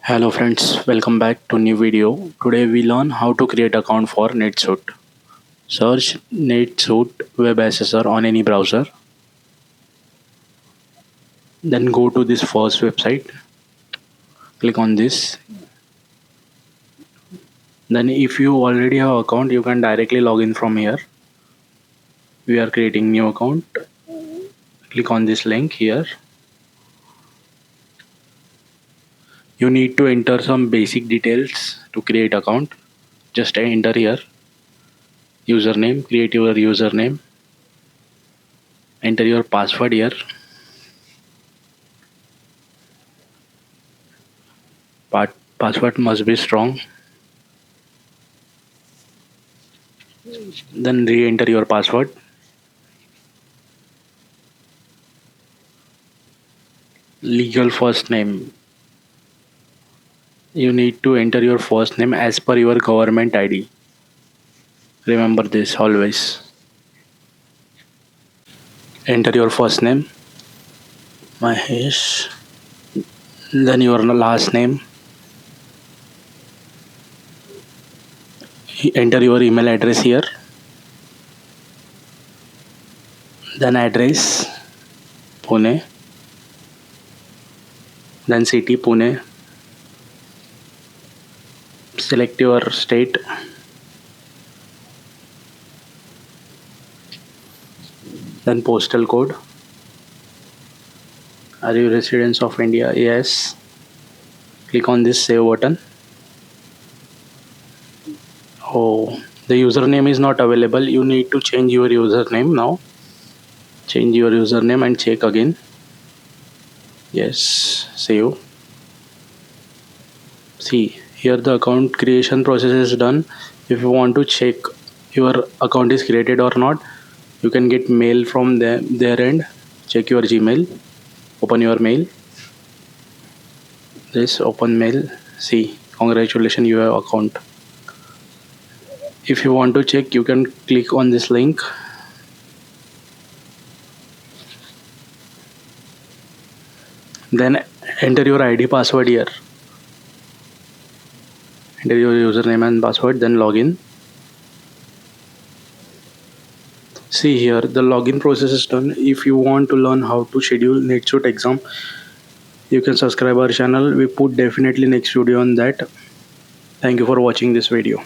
Hello friends, welcome back to new video. Today we learn how to create account for NetSuite. Search NetSuite web accessor on any browser. Then go to this first website. Click on this. Then if you already have account, you can directly log in from here. We are creating new account. Click on this link here. You need to enter some basic details to create account. Just enter here. Username, create your username. Enter your password here. Password must be strong. Then re-enter your password. Legal first name. You need to enter your first name as per your government ID. Remember this always. Enter your first name, Mahesh. Then your last name. Enter your email address here. Then address, Pune. Then city, Pune. Select your state. Then postal code. Are you residents of India? Yes. Click on this save button. Oh, the username is not available. You need to change your username now. Change your username and check again. Yes, save. See, here the account creation process is done. If you want to check your account is created or not, you can get mail from their end. Check your Gmail. Open your mail. This open mail. See, congratulations, you have account. If you want to check, you can click on this link. Then enter your ID password here. Enter your username and password, then login. See here, the login process is done. If you want to learn how to schedule NetSuite exam, you can subscribe our channel. We put definitely next video on that. Thank you for watching this video.